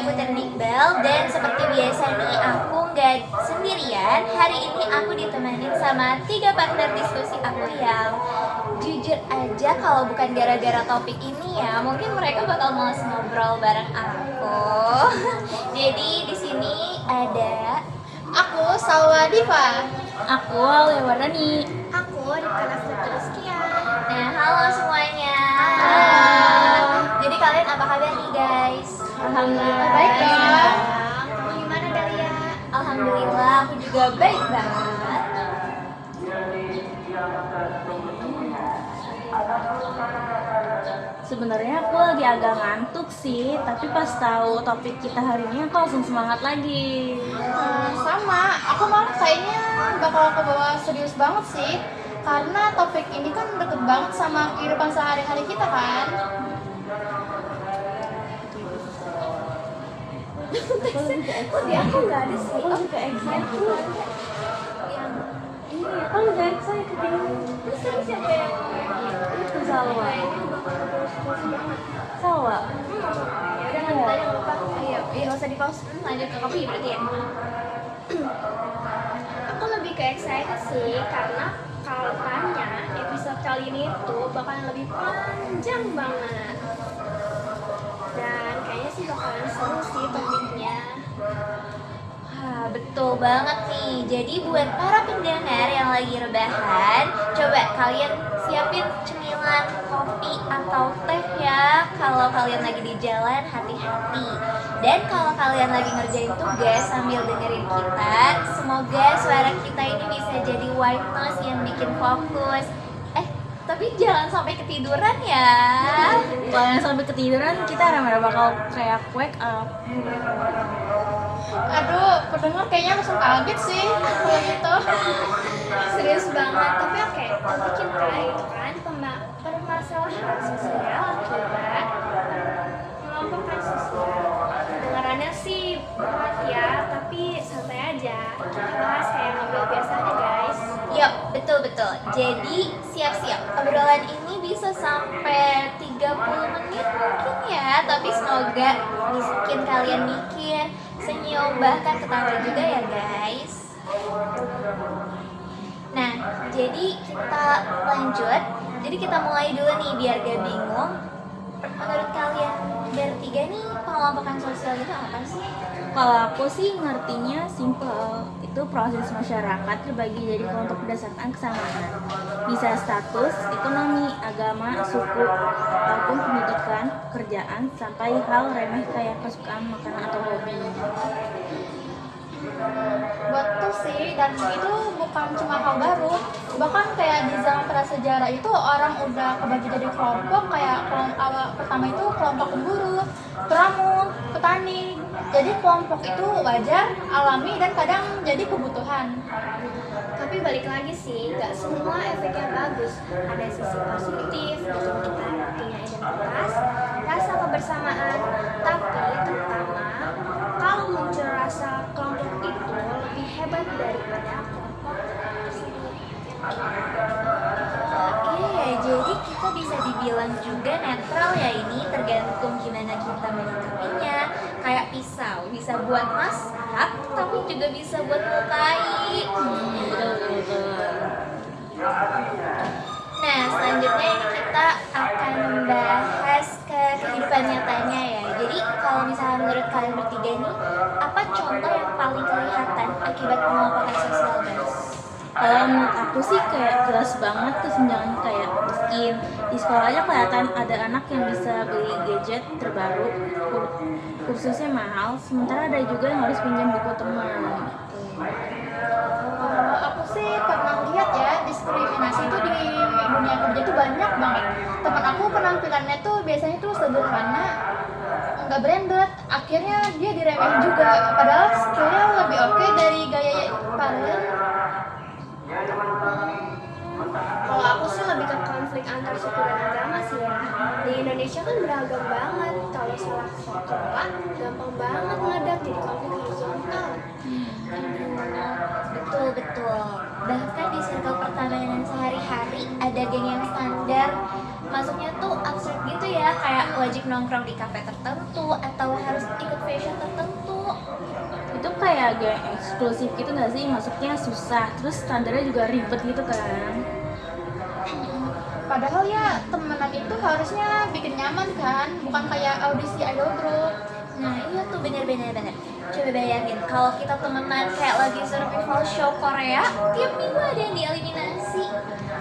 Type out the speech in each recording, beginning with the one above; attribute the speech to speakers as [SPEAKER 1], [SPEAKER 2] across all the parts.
[SPEAKER 1] saya Putri Iqbal dan seperti biasa nih aku nggak sendirian. Hari ini aku ditemenin sama 3 partner diskusi aku yang jujur aja kalau bukan gara-gara topik ini ya mungkin mereka bakal males ngobrol bareng aku. Jadi di sini ada
[SPEAKER 2] Aku Salwa Diva.
[SPEAKER 3] Aku Aulia Wardani.
[SPEAKER 4] Aku Rifkana Rizkia.
[SPEAKER 1] Nah, halo semuanya.
[SPEAKER 4] Halo.
[SPEAKER 1] Jadi kalian apa kabar nih guys?
[SPEAKER 3] Alhamdulillah
[SPEAKER 2] Baik dong.
[SPEAKER 4] Kamu gimana Dalia?
[SPEAKER 1] Alhamdulillah aku juga baik banget.
[SPEAKER 3] Sebenarnya aku lagi agak ngantuk sih, tapi pas tahu topik kita hari ini aku langsung semangat lagi.
[SPEAKER 2] Sama, aku malah kayaknya bakal ke bawah serius banget sih. Karena topik ini kan deket banget sama kehidupan sehari-hari kita kan.
[SPEAKER 1] Aku nggak ada sih.
[SPEAKER 3] Aku juga excited. Iya, aku juga excited ini.
[SPEAKER 1] Terus siapa yang
[SPEAKER 3] Itu Salwa. Salwa.
[SPEAKER 1] ya udah nanti tanya nggak apa? Iya, nggak usah di pause. Lanjut ke kopi berarti ya.
[SPEAKER 4] Aku lebih ke excited sih karena kalau tanya episode kali ini tuh bakalan lebih panjang banget. Dan kayaknya sih bakalan seru sih topiknya.
[SPEAKER 1] Wah, betul banget nih. Jadi buat para pendengar yang lagi rebahan, coba kalian siapin cemilan, kopi atau teh ya. Kalau kalian lagi di jalan, hati-hati. Dan kalau kalian lagi ngerjain tugas sambil dengerin kita, semoga suara kita ini bisa jadi white noise yang bikin fokus. Tapi jangan sampai ketiduran ya.
[SPEAKER 3] Kalau yang sampai ketiduran, kita rame-rame bakal kayak wake up.
[SPEAKER 2] Aduh, pendengar kayaknya langsung kaget sih kalau gitu.
[SPEAKER 4] Serius banget, tapi oke, topik kita itu kan permasalahan sosial akibat mengelompokkan sosial. Kedengarannya sih berat ya, tapi santai aja. Kita bahas kayak ngobrol biasa aja guys.
[SPEAKER 1] Yuk, betul-betul. Jadi siap-siap. Obrolan ini bisa sampai 30 menit mungkin ya. Tapi semoga bikin kalian mikir, senyum, bahkan ketawa juga ya guys. Nah, jadi kita lanjut. Jadi kita mulai dulu nih biar gak bingung. Menurut kalian bertiga nih pengelompokan sosial itu apa sih?
[SPEAKER 3] Kalau aku sih ngertinya simple, itu proses masyarakat terbagi jadi kelompok berdasarkan kesamaan. Bisa status, ekonomi, agama, suku, ataupun pendidikan, kerjaan, sampai hal remeh kayak kesukaan makanan atau hobi.
[SPEAKER 2] Betul sih, dan itu bukan cuma hal baru. Bahkan kayak di zaman prasejarah itu orang udah kebagi jadi kelompok. Kayak kelompok awal pertama itu kelompok pemburu, pramun, petani. Jadi kelompok itu wajar, alami, dan kadang jadi kebutuhan.
[SPEAKER 4] Tapi balik lagi sih, gak semua efeknya bagus. Ada sisi positif, bikin kita punya identitas, rasa kebersamaan. Tapi terutama, kalau muncul rasa kelompok itu lebih hebat daripada kelompok tersebut.
[SPEAKER 1] Iya, jadi kita bisa dibilang juga netral ya, ini tergantung gimana kita menyikapinya. Kayak pisau, bisa buat masak, tapi juga bisa buat melukai. Nah, selanjutnya ini kita akan membahas ke kehidupan nyatanya ya. Jadi kalau misalnya menurut kalian bertiga nih, apa contoh yang paling kelihatan akibat pengelompokan sosial guys?
[SPEAKER 3] Kalau menurut aku sih kayak jelas banget kesenjangan, kayak miskin. Di sekolah aja kelihatan ada anak yang bisa beli gadget terbaru, kursusnya mahal, sementara ada juga yang harus pinjam buku teman.
[SPEAKER 2] Aku sih pernah lihat ya, diskriminasi itu di dunia kerja itu banyak banget. Teman aku penampilannya tuh biasanya tuh sederhana, nggak branded, akhirnya dia diremehin juga. Padahal skillnya lebih oke dari gaya kalian.
[SPEAKER 4] Kalau aku sih lebih ke konflik antar suku dan agama sih ya. Di Indonesia kan beragam banget. Kalau salah sekolah, gampang banget meledak jadi konflik horizontal.
[SPEAKER 1] Betul. Bahkan di circle pertemanan sehari-hari ada geng yang standar masuknya tuh absurd gitu ya, kayak wajib nongkrong di kafe tertentu atau harus ikut fashion tertentu.
[SPEAKER 3] Itu kayak gak eksklusif gitu nggak sih, masuknya susah, terus standarnya juga ribet gitu kan.
[SPEAKER 2] Padahal ya temenan itu harusnya bikin nyaman kan, bukan kayak audisi idol group.
[SPEAKER 1] Nah iya tuh, bener. Coba bayangin kalau kita temenan kayak lagi survival show Korea, tiap minggu ada yang dieliminasi.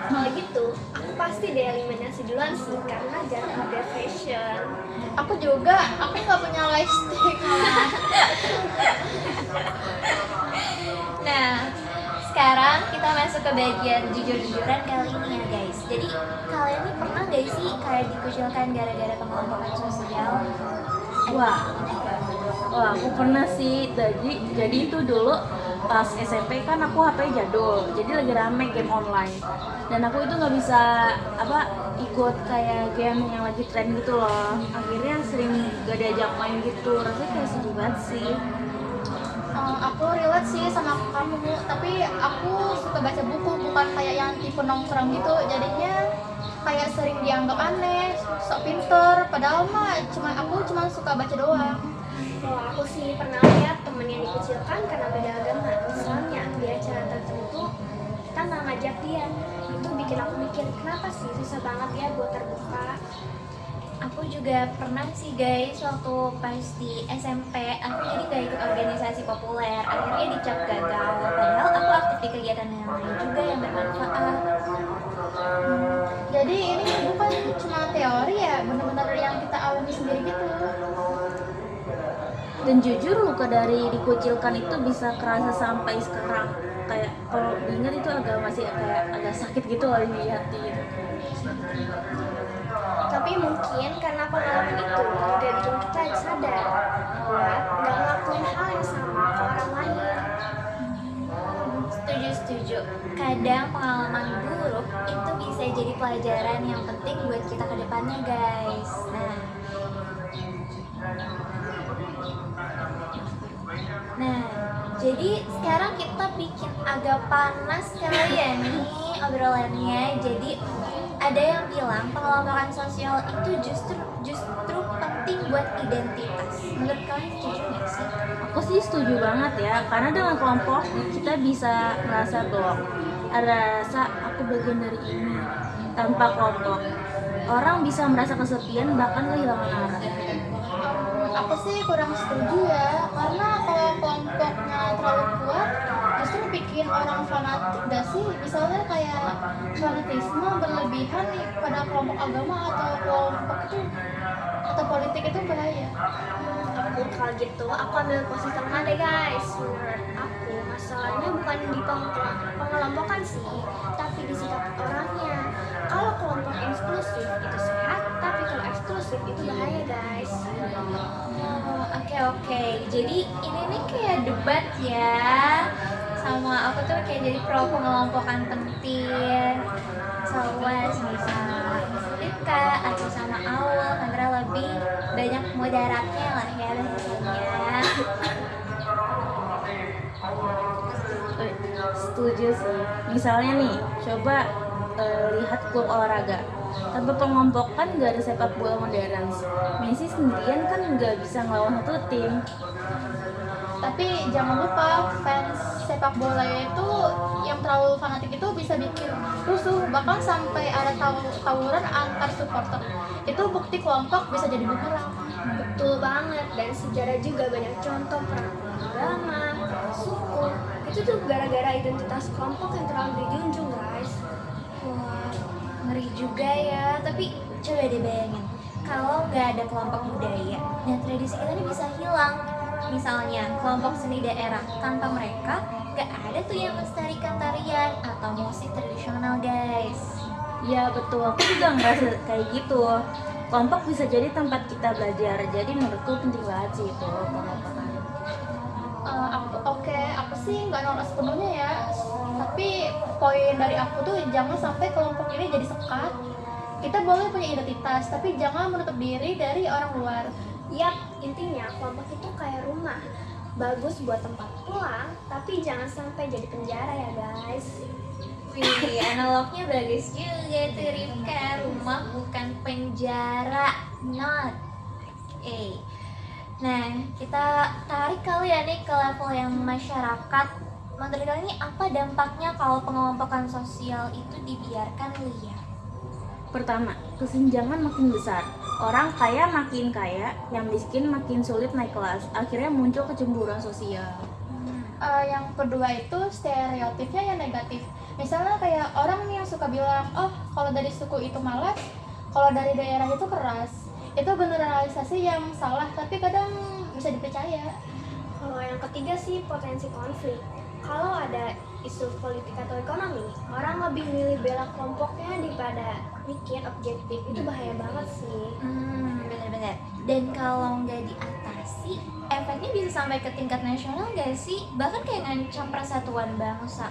[SPEAKER 4] Kalau gitu, aku pasti dieliminasi duluan sih karena jarang update fashion.
[SPEAKER 2] Aku juga, aku nggak punya lightstick.
[SPEAKER 1] Nah, sekarang kita masuk ke bagian jujur-jujuran kali ini ya guys. Jadi kalian nih pernah gak sih kayak dikucilkan gara-gara pengelompokan sosial?
[SPEAKER 3] Wah, aku pernah sih. Jadi itu dulu pas SMP kan aku HP jadul, jadi lagi rame game online. Dan aku itu nggak bisa ikut kayak game yang lagi tren gitu loh. Akhirnya sering gak diajak main gitu. Rasanya kayak sedih banget sih.
[SPEAKER 2] Aku relate sih sama kamu, tapi aku suka baca buku, bukan kayak yang tipe nongkrong gitu. Jadinya kayak sering dianggap aneh, sok pinter, padahal aku cuma suka baca doang.
[SPEAKER 4] Kalau aku sih pernah lihat temen yang dikucilkan karena beda agama. Misalnya di acara tertentu kita nggak ngajak dia. Itu bikin aku mikir kenapa sih susah banget ya buat terbuka.
[SPEAKER 1] Aku juga pernah sih guys, waktu pas di SMP aku jadi gak ikut organisasi populer, akhirnya dicap gagal. Padahal aku aktif di kegiatan yang lain juga yang bermanfaat.
[SPEAKER 2] Jadi ini bukan cuma teori ya, bener-bener yang kita alami sendiri gitu.
[SPEAKER 3] Dan jujur luka dari dikucilkan itu bisa kerasa sampai sekarang. Kayak kalau diingat itu masih agak sakit gitu loh di hati gitu.
[SPEAKER 4] Tapi mungkin karena pengalaman itu udah bikin kita sadar buat nggak ngelakuin hal yang sama ke orang lain.
[SPEAKER 1] Setuju. Kadang pengalaman buruk itu bisa jadi pelajaran yang penting buat kita ke depannya guys. Nah, jadi sekarang kita bikin agak panas kali ya nih obrolannya. Jadi ada yang bilang pengelompokan sosial itu justru penting buat identitas. Menurut kalian setuju nggak sih?
[SPEAKER 3] Aku sih setuju banget ya, karena dengan kelompok kita bisa merasa bahwa ada rasa aku bagian dari ini. Tanpa kelompok, orang bisa merasa kesepian bahkan kehilangan arah.
[SPEAKER 2] Aku sih kurang setuju ya, karena kalau kelompoknya terlalu kuat justru bikin orang fanatik gak sih? Misalnya kayak fanatisme berlebihan nih pada kelompok agama atau kelompok itu atau politik itu bahaya.
[SPEAKER 4] Aku kalau gitu aku ambil posisi tengah deh guys. Menurut aku masalahnya bukan di pengelompokan sih, tapi di sikap orangnya. Kalau kelompok eksklusif itu sehat, tapi kalau eksklusif itu bahaya guys.
[SPEAKER 1] Oke. Jadi ini nih kayak debat ya. Sama aku tuh kayak jadi pro pengelompokan penting. Sama Rika atau sama Aul karena lebih banyak mudaratnya lah ya bahasanya.
[SPEAKER 3] Setuju sih. Misalnya nih, coba lihat klub olahraga. Tanpa pengelompokan nggak ada sepak bola modern. Messi sendirian kan nggak bisa ngelawan satu tim.
[SPEAKER 2] Tapi jangan lupa fans sepak bola itu yang terlalu fanatik itu bisa bikin rusuh, bahkan sampai ada tawuran antar supporter. Itu bukti kelompok bisa jadi bumerang.
[SPEAKER 4] Betul banget, dan sejarah juga banyak contoh perang agama, suku. Itu tuh gara-gara identitas kelompok yang terlalu dijunjung guys.
[SPEAKER 1] Wah, ngeri juga ya. Tapi coba deh bayangin, kalau nggak ada kelompok budaya, nah tradisi kita ini bisa hilang. Misalnya kelompok seni daerah, tanpa mereka nggak ada tuh yang melestarikan tarian atau musik tradisional guys.
[SPEAKER 3] Ya betul, aku juga ngerasa kayak gitu. Kelompok bisa jadi tempat kita belajar, jadi menurutku penting banget sih itu pengelompokan.
[SPEAKER 2] Aku sih nggak nolak sepenuhnya ya, tapi poin dari aku tuh jangan sampai kelompok ini jadi sekat. Kita boleh punya identitas, tapi jangan menutup diri dari orang luar.
[SPEAKER 4] Yap, intinya kelompok itu kayak rumah. Bagus buat tempat pulang, tapi jangan sampai jadi penjara ya guys.
[SPEAKER 1] Wih, analognya bagus juga tuh Rifka. Rumah bukan penjara, not. Nah, kita tarik kali ya nih ke level yang masyarakat. Menurut kalian ini apa dampaknya kalau pengelompokan sosial itu dibiarkan liar?
[SPEAKER 3] Pertama, kesenjangan makin besar. Orang kaya makin kaya, yang miskin makin sulit naik kelas. Akhirnya muncul kecemburuan sosial.
[SPEAKER 2] Yang kedua itu stereotipnya yang negatif. Misalnya kayak orang nih yang suka bilang, oh kalau dari suku itu malas, kalau dari daerah itu keras. Itu generalisasi yang salah, tapi kadang bisa dipercaya.
[SPEAKER 4] Kalau yang ketiga sih potensi konflik. Kalau ada isu politik atau ekonomi, orang lebih milih bela kelompoknya daripada mikir objektif. Itu bahaya banget sih.
[SPEAKER 1] Bener-bener. Dan kalau nggak diatasi, efeknya bisa sampai ke tingkat nasional nggak sih? Bahkan kayak ngancam persatuan bangsa.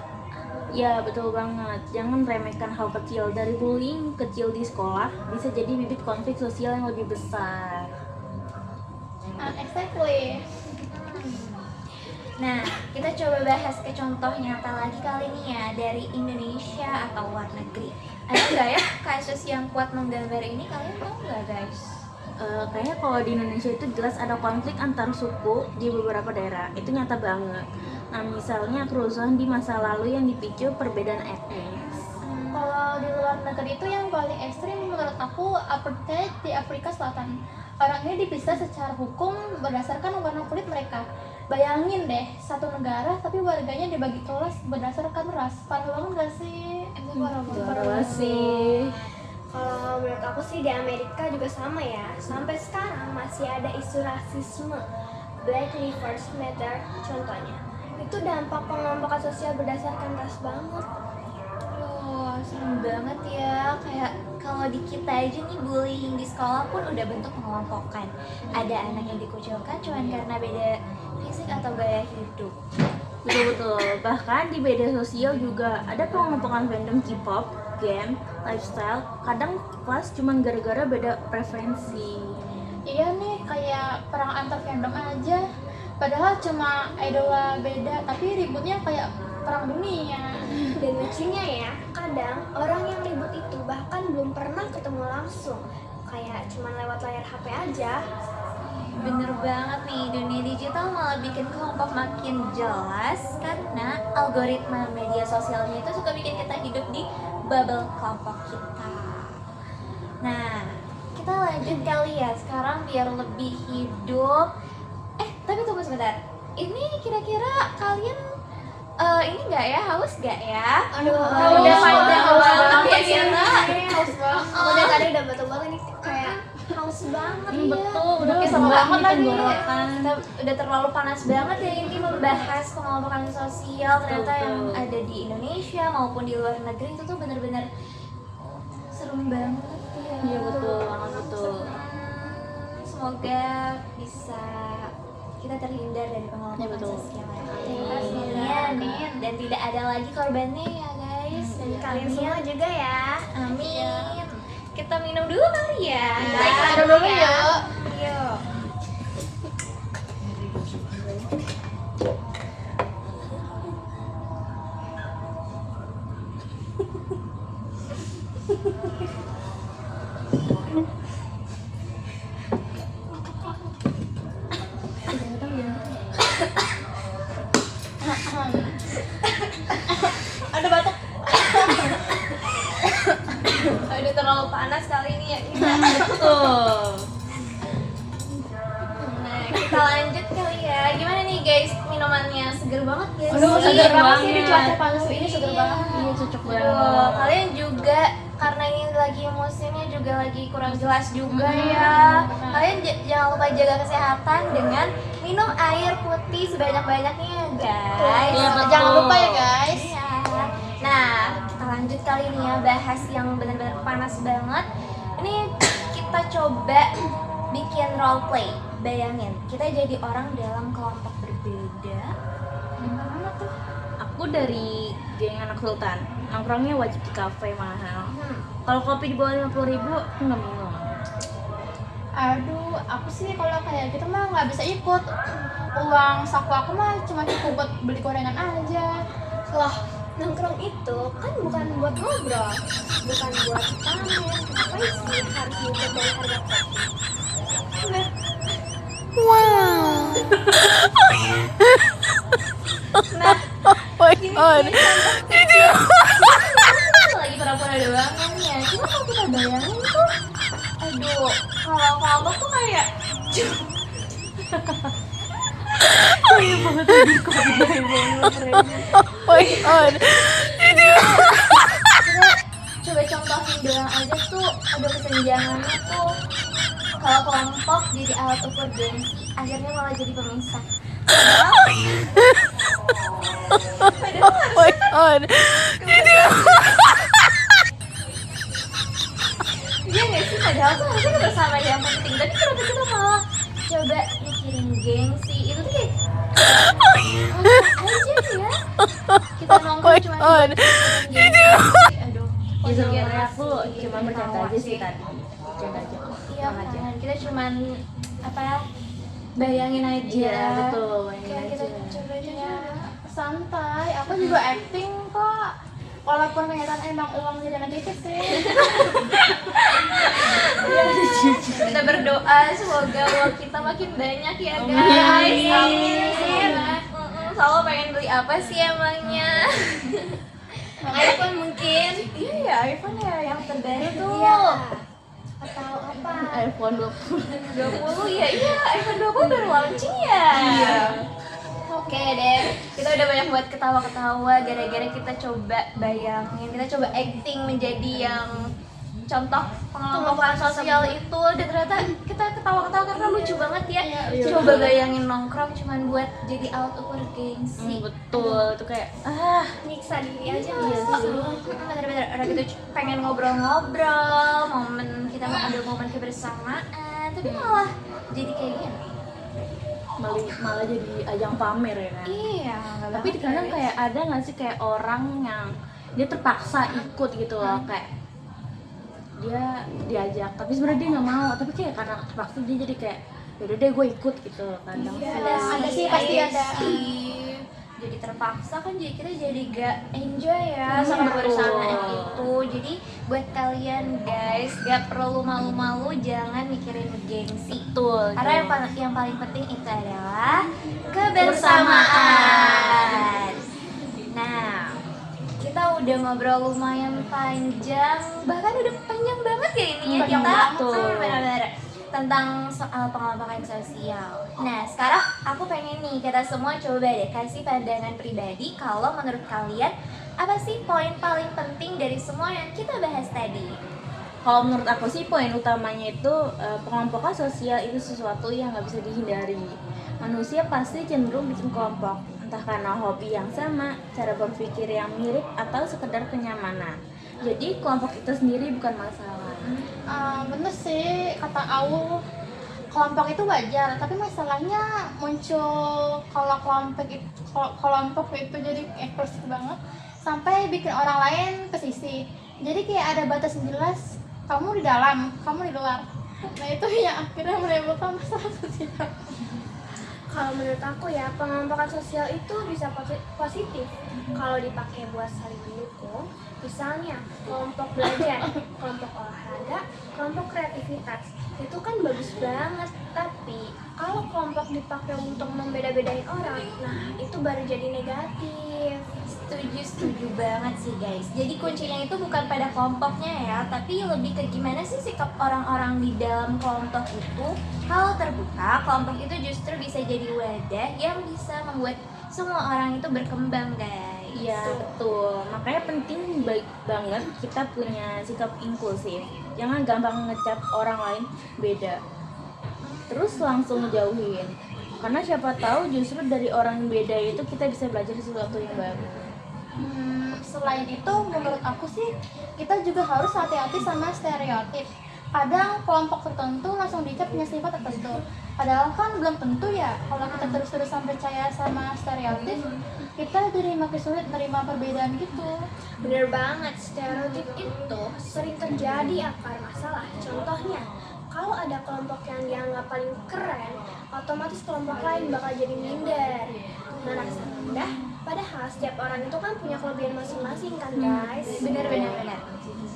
[SPEAKER 3] Ya betul banget, jangan remehkan hal kecil. Dari bullying kecil di sekolah bisa jadi bibit konflik sosial yang lebih besar.
[SPEAKER 2] Exactly.
[SPEAKER 1] Nah, kita coba bahas ke contoh nyata lagi kali ini ya, dari Indonesia atau luar negeri. Ada nggak ya kasus yang kuat menggambar ini? Kalian tahu nggak guys?
[SPEAKER 3] Kayaknya kalau di Indonesia itu jelas ada konflik antar suku di beberapa daerah. Itu nyata banget. Nah, misalnya kerusuhan di masa lalu yang dipicu perbedaan etnis.
[SPEAKER 2] Kalau di luar negeri itu yang paling ekstrim menurut aku apartheid di Afrika Selatan. Orang ini dipisah secara hukum berdasarkan warna kulit mereka. Bayangin deh, satu negara tapi warganya dibagi kelas berdasarkan ras. Parah banget gak sih?
[SPEAKER 3] Parah sih.
[SPEAKER 4] Kalau menurut aku sih di Amerika juga sama ya. Sampai sekarang masih ada isu rasisme. Black Lives Matter contohnya. Itu dampak pengelompokan sosial berdasarkan ras banget.
[SPEAKER 1] Oh, serem banget ya. Kayak kalau di kita aja nih bullying di sekolah pun udah bentuk pengelompokan. Ada anak yang dikucilkan cuma karena beda fisik atau gaya hidup.
[SPEAKER 3] Betul-betul. Bahkan di media sosial juga ada pengelompokan fandom K-pop, game, lifestyle. Kadang kelas cuma gara-gara beda preferensi.
[SPEAKER 2] Iya nih, kayak perang antar fandom aja. Padahal cuma idola beda, tapi ributnya kayak perang dunia.
[SPEAKER 4] Dan lucunya ya, kadang orang yang ribut itu bahkan belum pernah ketemu langsung. Kayak cuma lewat layar HP aja.
[SPEAKER 1] Bener banget nih, dunia digital malah bikin kelompok makin jelas karena algoritma media sosialnya itu suka bikin kita hidup di bubble kelompok kita. Nah, kita lanjut kali ya sekarang biar lebih hidup. Tapi tunggu sebentar. Ini kira-kira kalian ini nggak ya, haus nggak ya?
[SPEAKER 4] Aduh,
[SPEAKER 1] udah panjang banget ya kita.
[SPEAKER 2] Haus banget.
[SPEAKER 4] Aku dari tadi udah batuk-batuk ini kayak haus banget ya.
[SPEAKER 3] Betul,
[SPEAKER 2] udah kayak sama banget lagi.
[SPEAKER 1] Kita udah terlalu panas banget ya ini membahas pengelompokan sosial. Ternyata
[SPEAKER 3] Betul.
[SPEAKER 1] yang ada di Indonesia maupun di luar negeri itu tuh benar-benar serem banget ya.
[SPEAKER 3] Iya betul, banget betul.
[SPEAKER 1] Semoga bisa kita terhindar dari pengelompokan
[SPEAKER 3] Ya, betul.
[SPEAKER 1] sosial.
[SPEAKER 2] Amin.
[SPEAKER 1] Dan tidak ada lagi korbannya ya guys. Dan
[SPEAKER 4] Kalian semua juga ya.
[SPEAKER 1] Amin. Kita minum dulu kali ya.
[SPEAKER 2] Kita dulu yuk.
[SPEAKER 1] Yuk.
[SPEAKER 2] Ada batuk.
[SPEAKER 1] Udah terlalu panas kali ini ya.
[SPEAKER 3] Betul.
[SPEAKER 1] Nah, kita lanjut kali ya. Gimana nih guys, minumannya seger banget ya?
[SPEAKER 2] Aduh,
[SPEAKER 3] Seger
[SPEAKER 2] seger banget sih di
[SPEAKER 3] banget.
[SPEAKER 2] cuaca panas ini, seger banget.
[SPEAKER 3] Iya cocok
[SPEAKER 1] Aduh,
[SPEAKER 3] banget.
[SPEAKER 1] kalian juga karena ini lagi musimnya juga lagi kurang jelas juga ya. Kalian jangan lupa jaga kesehatan dengan minum air putih sebanyak-banyaknya ya guys.
[SPEAKER 3] Iya, betul.
[SPEAKER 2] Jangan lupa ya guys.
[SPEAKER 1] Iya. Nah, kita lanjut kali ini ya bahas yang benar-benar panas banget. Ini kita coba bikin role play. Bayangin, kita jadi orang dalam kelompok berbeda.
[SPEAKER 2] Gimana tuh?
[SPEAKER 3] Aku dari geng anak sultan. Nongkrongnya wajib di kafe mahal. Kalau kopi di bawah 50.000 aku nggak minum.
[SPEAKER 2] Aduh, aku sih kalau kayak gitu mah nggak bisa ikut. Uang saku aku mah cuma cukup buat beli gorengan aja.
[SPEAKER 1] Loh,
[SPEAKER 4] Nongkrong itu kan bukan buat ngobrol, bukan buat pamer. Ngapain sih harus mikir dari harga kopi? Nah,
[SPEAKER 1] lagi pura-pura doang kan ya. Cuma kalau kita bayangin tuh, aduh, kalau kelompok tuh kayak coba contohin doang aja tuh, aduh kesenjangannya tuh. Kalau kelompok jadi alat ukur gengsi, akhirnya malah jadi pemisah. Padahal iya nggak sih, padahal tuh harusnya kebersamaan yang penting, tapi kenapa kita malah coba mikirin gengsi? Itu tuh kayak aja ya, kita nongkrong cuma buat mikirin gengsi. Aduh,
[SPEAKER 3] Ya sebenarnya
[SPEAKER 1] generasi
[SPEAKER 3] aku cuma bercanda aja sih tadi. Bercanda aja.
[SPEAKER 1] Iya kan, kita cuman apa ya, bayangin aja.
[SPEAKER 3] Iya betul,
[SPEAKER 1] Kayak
[SPEAKER 3] bayangin
[SPEAKER 1] kita
[SPEAKER 3] aja.
[SPEAKER 1] coba aja
[SPEAKER 2] Ya, santai. Aku juga acting kok. Walaupun kelihatan emang uang jajanan dikit sih.
[SPEAKER 1] kita berdoa semoga uang kita makin banyak ya guys.
[SPEAKER 3] Amin.
[SPEAKER 1] Amin. Selalu pengen beli apa sih emangnya?
[SPEAKER 4] iPhone mungkin.
[SPEAKER 1] Iya ya, iPhone ya yang terbaru tuh.
[SPEAKER 4] Iya. Atau apa?
[SPEAKER 3] iPhone 20.
[SPEAKER 1] 20 ya, iya iPhone 20 baru launching ya. Iya. Oke deh, kita udah banyak buat ketawa-ketawa gara-gara kita coba bayangin, kita coba acting menjadi yang contoh pengelompokan sosial itu, dan ternyata kita ketawa-ketawa karena lucu banget ya. Coba bayangin nongkrong cuman buat jadi alat ukur gengsi.
[SPEAKER 3] Betul, itu kayak
[SPEAKER 4] Nyiksa diri aja
[SPEAKER 3] iya
[SPEAKER 4] nggak sih?
[SPEAKER 3] sih.
[SPEAKER 1] Bener-bener orang kita pengen ngobrol-ngobrol, kita mau ambil momen kebersamaan, tapi malah jadi kayak gini.
[SPEAKER 3] malah jadi ajang pamer ya kan.
[SPEAKER 1] Iya,
[SPEAKER 3] Tapi kadang kayak ada nggak sih kayak orang yang dia terpaksa ikut gitu loh, kayak dia diajak tapi sebenarnya dia nggak mau, tapi kayak karena terpaksa dia jadi kayak yaudah deh gue ikut gitu kadang.
[SPEAKER 2] Ada sih, pasti ada.
[SPEAKER 1] Jadi terpaksa kan, jadi kita jadi gak enjoy ya sama kebersamaan itu. Jadi buat kalian guys, gak perlu malu-malu, jangan mikirin gengsi.
[SPEAKER 3] Betul.
[SPEAKER 1] Karena yang paling penting itu adalah kebersamaan. Nah, kita udah ngobrol lumayan panjang, bahkan udah panjang banget ya ini ya
[SPEAKER 3] Panjang
[SPEAKER 1] kita.
[SPEAKER 3] banget.
[SPEAKER 1] Benar-benar tentang soal pengelompokan sosial. Nah, sekarang aku pengen nih kita semua coba deh kasih pandangan pribadi, kalau menurut kalian apa sih poin paling penting dari semua yang kita bahas tadi?
[SPEAKER 3] Kalau menurut aku sih poin utamanya itu pengelompokan sosial itu sesuatu yang nggak bisa dihindari. Manusia pasti cenderung bikin kelompok, entah karena hobi yang sama, cara berpikir yang mirip, atau sekedar kenyamanan. Jadi kelompok itu sendiri bukan masalah.
[SPEAKER 2] Bener sih kata Aul, kelompok itu wajar, tapi masalahnya muncul kalau kelompok itu jadi eksklusif banget sampai bikin orang lain kesisi. Jadi kayak ada batas jelas, kamu di dalam, kamu di luar. Nah itu yang akhirnya menimbulkan masalah sosial.
[SPEAKER 4] Kalau menurut aku ya, pengelompokan sosial itu bisa positif kalau dipakai buat saling mendukung. Misalnya kelompok belajar, kelompok olahraga, kelompok kreativitas, itu kan bagus banget. Tapi kalau kelompok dipakai untuk membeda-bedain orang, nah itu baru jadi negatif.
[SPEAKER 1] Setuju banget sih guys. Jadi kuncinya itu bukan pada kelompoknya ya, tapi lebih ke gimana sih sikap orang-orang di dalam kelompok itu. Kalau terbuka, kelompok itu justru bisa jadi wadah yang bisa membuat semua orang itu berkembang guys.
[SPEAKER 3] Iya betul, makanya penting banget kita punya sikap inklusif. Jangan gampang ngecap orang lain beda, terus langsung ngejauhin. Karena siapa tahu justru dari orang yang beda itu kita bisa belajar sesuatu yang baru.
[SPEAKER 2] Selain itu menurut aku sih kita juga harus hati-hati sama stereotip. Kadang kelompok tertentu langsung dicap punya sifat tertentu, padahal kan belum tentu ya. Kalau kita terus-terusan percaya sama stereotip, kita jadi makin sulit menerima perbedaan gitu.
[SPEAKER 4] Bener banget, stereotip itu sering terjadi akar masalah. Contohnya, kalau ada kelompok yang dianggap paling keren, otomatis kelompok lain bakal jadi minder, merasa rendah, Padahal setiap orang itu kan punya kelebihan masing-masing kan guys.
[SPEAKER 1] Bener.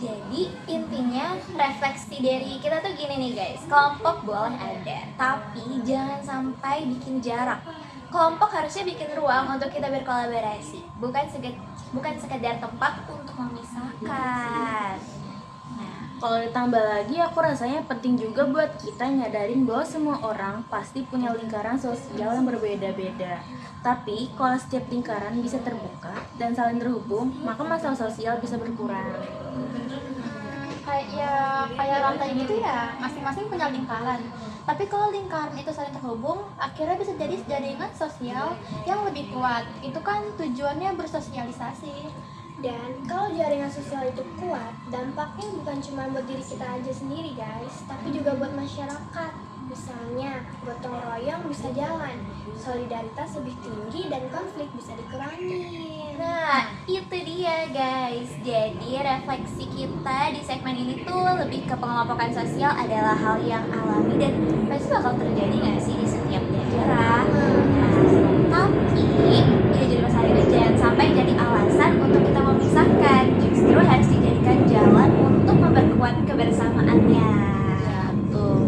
[SPEAKER 1] Jadi intinya refleksi dari kita tuh gini nih guys, kelompok boleh ada, tapi jangan sampai bikin jarak. Kelompok harusnya bikin ruang untuk kita berkolaborasi, bukan sekedar tempat untuk memisahkan. Nah,
[SPEAKER 3] Kalau ditambah lagi, aku rasanya penting juga buat kita nyadarin bahwa semua orang pasti punya lingkaran sosial yang berbeda-beda. Tapi kalau setiap lingkaran bisa terbuka dan saling terhubung, maka masalah sosial bisa berkurang.
[SPEAKER 2] Kayak rantai gitu ya, masing-masing punya lingkaran. Tapi kalau lingkaran itu saling terhubung, akhirnya bisa jadi jaringan sosial yang lebih kuat. Itu kan tujuannya bersosialisasi.
[SPEAKER 4] Dan kalau jaringan sosial itu kuat, dampaknya bukan cuma buat diri kita aja sendiri guys, tapi juga buat masyarakat. Misalnya, gotong royong bisa jalan, solidaritas lebih tinggi, dan konflik bisa dikurangi.
[SPEAKER 1] Nah, itu dia guys. Jadi refleksi kita di segmen ini tuh lebih ke pengelompokan sosial adalah hal yang alami dan pasti bakal terjadi nggak sih di setiap daerah. Nah, tapi ya jadi masalah itu jangan sampai jadi alasan untuk kita memisahkan. Justru harus dijadikan jalan untuk memperkuat kebersamaannya.
[SPEAKER 3] Betul.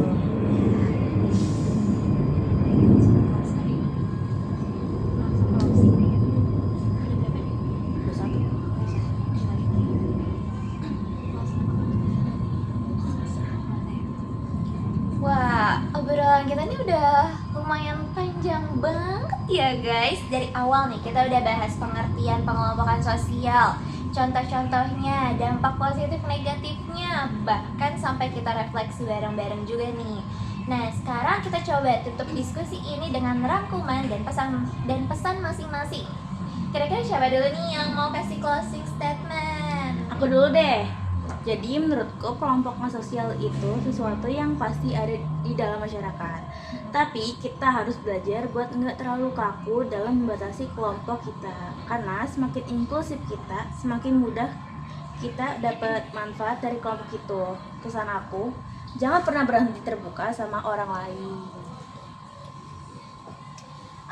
[SPEAKER 1] Wah, obrolan kita ini udah lumayan panjang banget ya guys. Dari awal nih kita udah bahas pengertian pengelompokan sosial, contoh-contohnya, dampak positif negatifnya, bahkan sampai kita refleksi bareng-bareng juga nih. Nah, sekarang kita coba tutup diskusi ini dengan rangkuman dan pesan masing-masing. Kira-kira siapa dulu nih yang mau kasih closing statement?
[SPEAKER 3] Aku dulu deh. Jadi menurutku kelompok sosial itu sesuatu yang pasti ada di dalam masyarakat. Tapi kita harus belajar buat nggak terlalu kaku dalam membatasi kelompok kita. Karena semakin inklusif kita, semakin mudah kita dapat manfaat dari kelompok itu. Pesan aku, jangan pernah berhenti terbuka sama orang lain.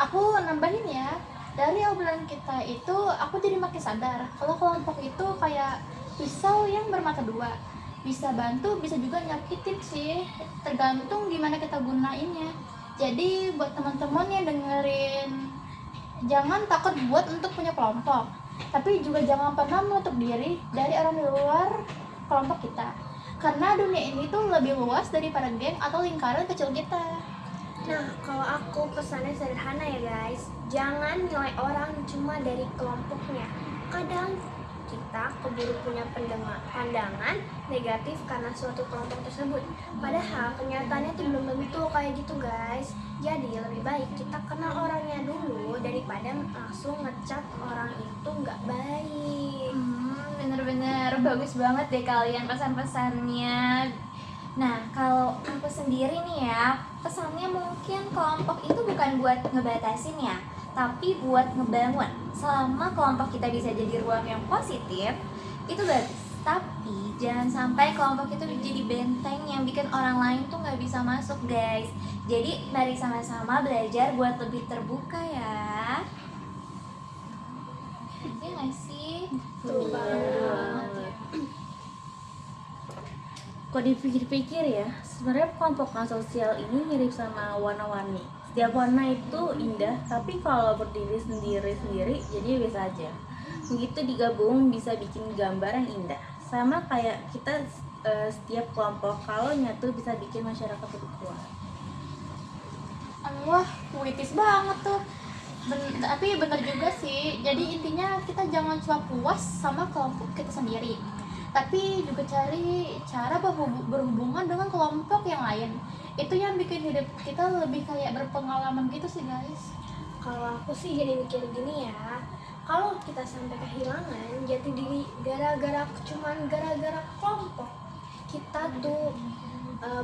[SPEAKER 2] Aku nambahin ya, dari obrolan kita itu aku jadi makin sadar kalau kelompok itu kayak pisau yang bermata dua, bisa bantu bisa juga nyakitin sih, tergantung gimana kita gunainnya. Jadi buat teman-teman yang dengerin, jangan takut buat untuk punya kelompok, tapi juga jangan pernah menutup diri dari orang di luar kelompok kita, karena dunia ini tuh lebih luas daripada geng atau lingkaran kecil kita.
[SPEAKER 4] Nah, kalau aku pesannya sederhana ya guys, jangan nilai orang cuma dari kelompoknya. Kadang kita keburu punya pandangan negatif karena suatu kelompok tersebut. Padahal kenyataannya tuh belum tentu kayak gitu guys. Jadi lebih baik kita kenal orangnya dulu daripada langsung ngecap orang itu nggak baik.
[SPEAKER 1] Bener-bener bagus banget deh kalian pesan-pesannya. Nah, kalau aku sendiri nih ya, pesannya mungkin kelompok itu bukan buat ngebatasin ya, tapi buat ngebangun. Selama kelompok kita bisa jadi ruang yang positif, itu bagus. Tapi jangan sampai kelompok itu menjadi benteng yang bikin orang lain tuh nggak bisa masuk guys. Jadi mari sama-sama belajar buat lebih terbuka ya. Iya nggak sih?
[SPEAKER 4] Tuh banget.
[SPEAKER 3] Kalau dipikir-pikir ya, sebenarnya kelompok sosial ini mirip sama warna-warni. Setiap warna itu indah, tapi kalau berdiri sendiri-sendiri jadi biasa aja. Begitu digabung bisa bikin gambar yang indah. Sama kayak kita setiap kelompok kalau nyatu bisa bikin masyarakat lebih kuat.
[SPEAKER 2] Wah, puitis banget tuh. Tapi bener juga sih. Jadi intinya kita jangan cuma puas sama kelompok kita sendiri, tapi juga cari cara berhubungan dengan kelompok yang lain. Itu yang bikin hidup kita lebih kayak berpengalaman gitu sih guys.
[SPEAKER 4] Kalau aku sih jadi mikir gini ya, kalau kita sampai kehilangan jati diri gara-gara kelompok, kita tuh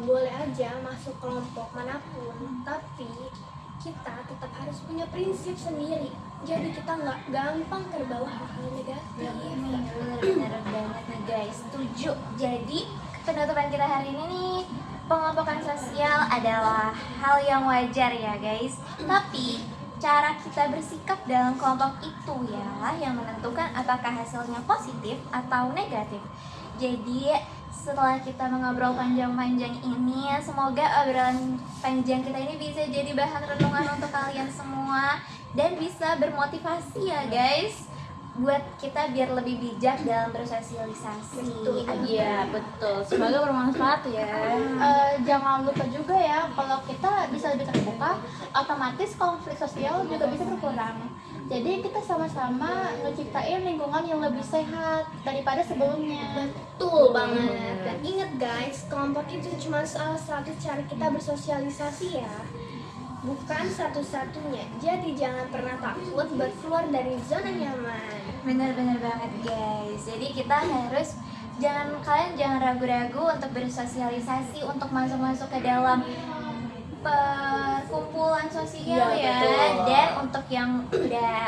[SPEAKER 4] boleh aja masuk kelompok manapun, tapi kita tetap harus punya prinsip sendiri. Jadi kita nggak gampang terbawa hal-hal negatif.
[SPEAKER 1] Bener banget nih guys, setuju. Jadi penutupan kita hari ini nih, pengelompokan sosial adalah hal yang wajar ya guys. Tapi cara kita bersikap dalam kelompok itu ya yang menentukan apakah hasilnya positif atau negatif. Jadi setelah kita mengobrol panjang-panjang ini, semoga obrolan panjang kita ini bisa jadi bahan renungan untuk kalian semua dan bisa bermotivasi ya guys, buat kita biar lebih bijak dalam bersosialisasi.
[SPEAKER 3] Iya betul, semoga bermanfaat ya.
[SPEAKER 2] Jangan lupa juga ya, kalau kita bisa lebih terbuka, otomatis konflik sosial juga bisa berkurang. Jadi kita sama-sama ngeciptain lingkungan yang lebih sehat daripada sebelumnya.
[SPEAKER 4] Betul banget. Dan ingat guys, kelompok itu cuma salah satu cara kita bersosialisasi ya, bukan satu-satunya. Jadi jangan pernah takut buat keluar dari zona nyaman.
[SPEAKER 1] Bener-bener banget guys. Jadi kita harus kalian jangan ragu-ragu untuk bersosialisasi, untuk masuk-masuk ke dalam perkumpulan sosial
[SPEAKER 3] Iya,
[SPEAKER 1] ya.
[SPEAKER 3] betul.
[SPEAKER 1] Dan untuk yang udah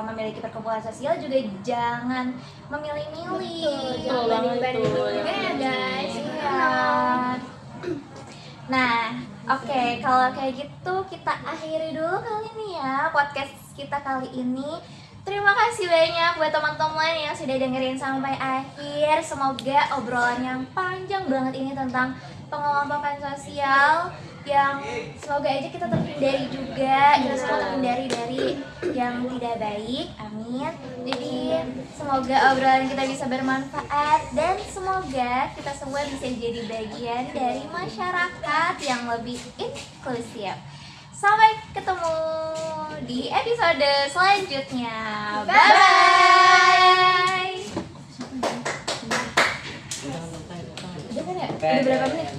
[SPEAKER 1] memiliki perkumpulan sosial juga jangan memilih-milih.
[SPEAKER 4] Jangan
[SPEAKER 3] banget
[SPEAKER 4] banding-banding
[SPEAKER 3] tuh.
[SPEAKER 4] juga ya guys.
[SPEAKER 1] Iya. Nah, oke, kalau kayak gitu kita akhiri dulu kali ini ya podcast kita kali ini. Terima kasih banyak buat teman-teman yang sudah dengerin sampai akhir. Semoga obrolan yang panjang banget ini tentang pengelompokan sosial yang semoga aja kita terhindari juga, kita semua terhindari dari yang tidak baik, amin. Jadi semoga obrolan kita bisa bermanfaat dan semoga kita semua bisa jadi bagian dari masyarakat yang lebih inklusif. Sampai ketemu di episode selanjutnya. Bye. Udah kan ya? Udah berapa menit?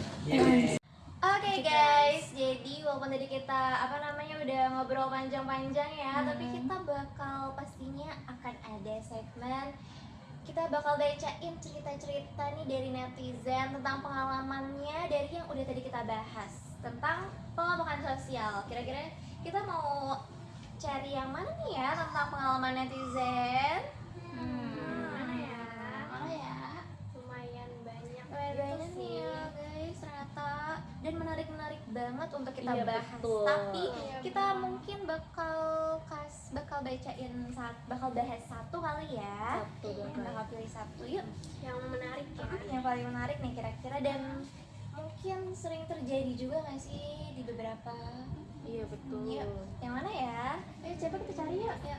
[SPEAKER 1] Oke guys, jadi walaupun tadi kita udah ngobrol panjang-panjang ya, tapi kita bakal pastinya akan ada segmen kita bakal bacain cerita-cerita nih dari netizen tentang pengalamannya dari yang udah tadi kita bahas tentang pengelompokan sosial. Kira-kira kita mau cari yang mana nih ya tentang pengalaman netizen? Mana ya?
[SPEAKER 4] Lumayan banyak
[SPEAKER 1] Banyak
[SPEAKER 4] gitu
[SPEAKER 1] nih ya guys ternyata, dan menarik-menarik banget untuk kita
[SPEAKER 3] Iya,
[SPEAKER 1] bahas.
[SPEAKER 3] betul.
[SPEAKER 1] Tapi kita mungkin bakal bahas satu kali ya.
[SPEAKER 3] Satu bakal.
[SPEAKER 1] Bakal pilih satu yuk.
[SPEAKER 4] yang menarik ya.
[SPEAKER 1] Yang paling menarik nih kira-kira dan mungkin sering terjadi juga nggak sih di beberapa.
[SPEAKER 3] Iya betul.
[SPEAKER 1] Yuk, yang mana ya? Ayo coba kita cari yuk. Ya.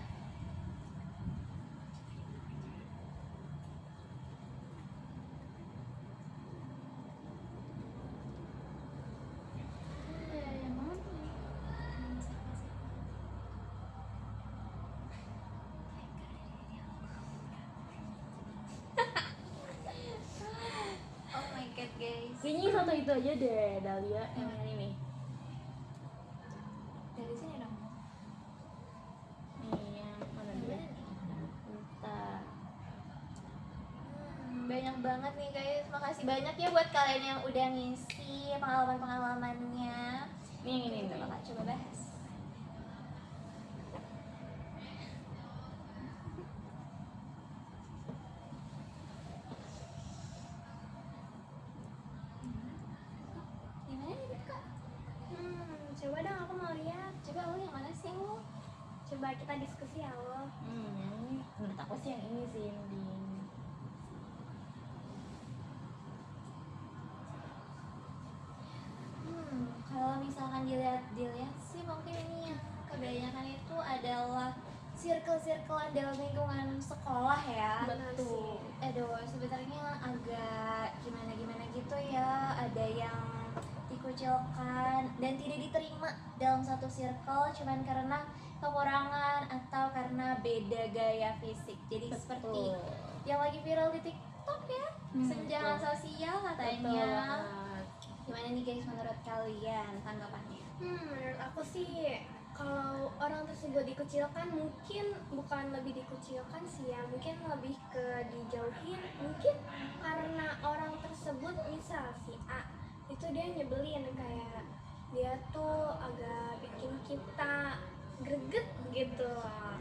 [SPEAKER 1] Yang mana nih? Oh my god guys.
[SPEAKER 3] Kayaknya satu itu aja deh, Dahlia yang ini nih.
[SPEAKER 1] Dari sini dong.
[SPEAKER 3] Nih yang mana dia? Bentar.
[SPEAKER 1] Banyak banget nih guys. Makasih banyak ya buat kalian yang udah ngisi pengalaman-pengalamannya.
[SPEAKER 3] Nih yang ini
[SPEAKER 1] Kita
[SPEAKER 3] nih.
[SPEAKER 1] bakal coba bahas. Gimana nih Kak?
[SPEAKER 4] Coba dong aku mau lihat.
[SPEAKER 1] Coba lu yang mana sih lu?
[SPEAKER 4] Coba kita diskusi ya lo.
[SPEAKER 3] Yang ini menurut aku sih yang ini sih yang di
[SPEAKER 1] Kalau misalkan dilihat sih mungkin ini yang kebanyakan itu adalah circle-circlean dalam lingkungan sekolah ya.
[SPEAKER 3] Betul.
[SPEAKER 1] Aduh, sebenarnya agak gimana gitu ya. Ada yang dikucilkan dan tidak diterima dalam satu circle cuman karena kekurangan atau karena beda gaya fisik. Jadi seperti yang lagi viral di TikTok ya, senjangan sosial katanya. Gimana nih guys menurut kalian tanggapannya?
[SPEAKER 4] Menurut aku sih kalau orang tersebut dikucilkan mungkin bukan lebih dikucilkan sih ya, mungkin lebih ke dijauhin, mungkin karena orang tersebut misal si A itu dia nyebelin, kayak dia tuh agak bikin kita greget gitu loh.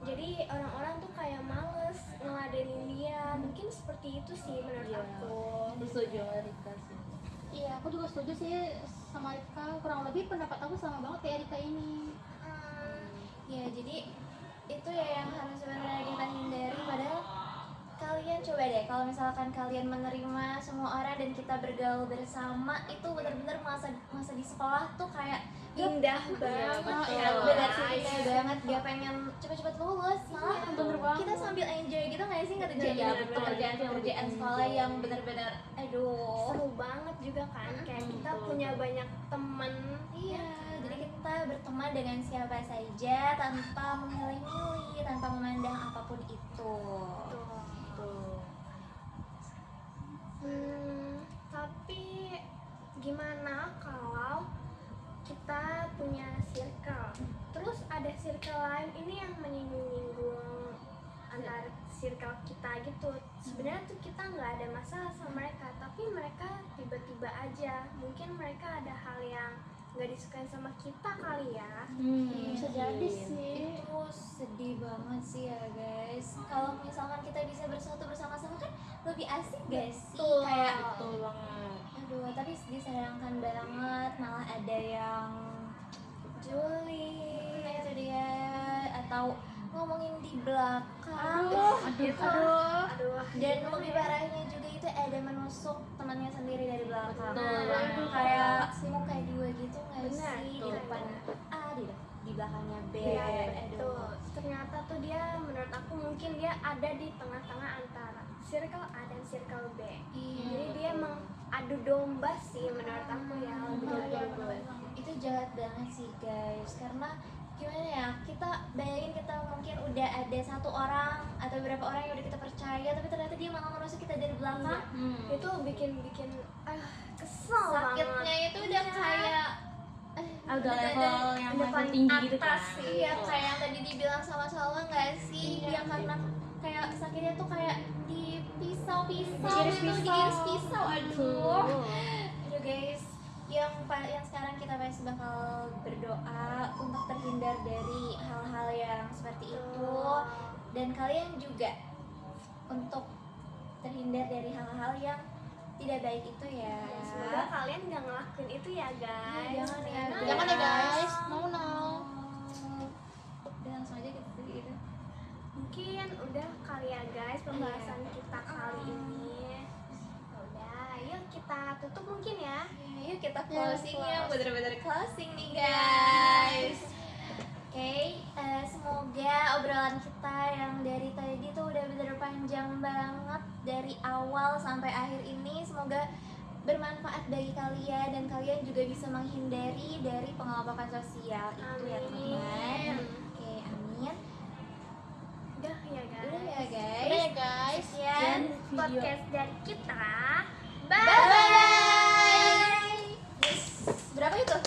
[SPEAKER 4] Jadi orang-orang tuh kayak males ngeladenin dia, mungkin seperti itu sih menurut aku.
[SPEAKER 3] Aku setuju sama Rika sih.
[SPEAKER 2] Iya, aku juga setuju sih sama Rika. Kurang lebih pendapat aku sama banget kayak Rika ini.
[SPEAKER 1] Ya, jadi itu ya yang harus sebenarnya kita hindari. Padahal kalian coba deh, kalau misalkan kalian menerima semua orang dan kita bergaul bersama, itu benar-benar masa di sekolah tuh kayak
[SPEAKER 4] Indah
[SPEAKER 1] banget.
[SPEAKER 4] banget.
[SPEAKER 1] Ya, benar sih, indah banget. Gak pengen cepet-cepet lulus, malah
[SPEAKER 2] Iya, bener banget.
[SPEAKER 1] kita sambil enjoy gitu nggak sih ngerjain
[SPEAKER 3] Iya, betul.
[SPEAKER 1] pekerjaan sekolah yang benar-benar aduh.
[SPEAKER 4] Seru banget juga kan, kayak kita punya banyak temen.
[SPEAKER 1] Iya, jadi kita berteman dengan siapa saja tanpa memilih-milih, tanpa memandang apapun itu.
[SPEAKER 3] Tuh.
[SPEAKER 4] Tapi gimana kalau kita punya circle, terus ada circle lain ini yang menyinggung-nyinggung antar circle kita gitu. Sebenarnya tuh kita nggak ada masalah sama mereka, tapi mereka tiba-tiba aja, mungkin mereka ada hal yang nggak disukai sama kita kali ya.
[SPEAKER 2] Bisa jadi sih.
[SPEAKER 1] Itu sedih banget sih ya guys. Kalau misalkan kita bisa bersatu bersama-sama kan lebih asik gak sih?
[SPEAKER 4] Betul.
[SPEAKER 1] Kayak
[SPEAKER 3] Betul banget.
[SPEAKER 1] aduh, tapi disayangkan banget malah ada yang julid, itu dia, atau ngomongin di belakang.
[SPEAKER 4] Aduh,
[SPEAKER 1] Dan lebih parahnya juga itu ada menusuk temannya sendiri dari belakang.
[SPEAKER 3] Betul.
[SPEAKER 1] Kayak muka dua gitu nggak
[SPEAKER 4] Benar,
[SPEAKER 1] sih? Di
[SPEAKER 4] betul.
[SPEAKER 1] depan A, di belakangnya B.
[SPEAKER 4] Iya,
[SPEAKER 1] Aduh.
[SPEAKER 4] tuh. Ternyata tuh dia, menurut aku mungkin dia ada di tengah-tengah antara circle A dan circle B.
[SPEAKER 1] Iya.
[SPEAKER 4] Jadi dia mengadu domba sih menurut aku ya.
[SPEAKER 1] Betul. Itu jahat banget sih guys, karena gimana ya, kita bayangin kita mungkin udah ada satu orang atau beberapa orang yang udah kita percaya, tapi ternyata dia malah menusuk kita dari belakang.
[SPEAKER 4] Itu bikin kesel
[SPEAKER 1] Sakitnya
[SPEAKER 4] banget.
[SPEAKER 1] itu udah kayak
[SPEAKER 3] Agak
[SPEAKER 1] udah-
[SPEAKER 3] level
[SPEAKER 1] udah-
[SPEAKER 3] yang
[SPEAKER 4] udah
[SPEAKER 3] level
[SPEAKER 4] paling
[SPEAKER 3] tinggi gitu kan.
[SPEAKER 4] atas sih.
[SPEAKER 1] Iya, kayak yang tadi dibilang sama Salwa nggak sih? Yang karena kayak sakitnya tuh kayak dipisau-pisau
[SPEAKER 4] Diiris
[SPEAKER 1] gitu,
[SPEAKER 4] pisau.
[SPEAKER 1] diiris pisau. Aduh guys, yang sekarang kita masih bakal berdoa untuk terhindar dari hal-hal yang seperti itu, dan kalian juga untuk terhindar dari hal-hal yang tidak baik itu ya.
[SPEAKER 4] Semoga kalian gak ngelakuin itu ya guys.
[SPEAKER 1] Jangan ya,
[SPEAKER 2] Jangan ya guys, mau
[SPEAKER 1] Udah langsung aja gitu.
[SPEAKER 4] Mungkin udah kali ya guys pembahasan kita kali ini. Udah, yuk kita tutup mungkin ya.
[SPEAKER 1] Yuk kita
[SPEAKER 2] Ya,
[SPEAKER 1] closing ya,
[SPEAKER 2] close.
[SPEAKER 1] bener-bener closing nih guys. Oke, semoga obrolan kita yang dari tadi tuh udah bener panjang banget dari awal sampai akhir ini. Semoga bermanfaat bagi kalian dan kalian juga bisa menghindari dari pengelompokan sosial itu ya teman-teman. Oke, amin.
[SPEAKER 4] Udah ya guys.
[SPEAKER 1] Udah ya
[SPEAKER 2] Udah
[SPEAKER 1] guys.
[SPEAKER 2] ya guys.
[SPEAKER 1] Sekian
[SPEAKER 4] Podcast dari kita.
[SPEAKER 1] Bye bye. Yes. Berapa itu?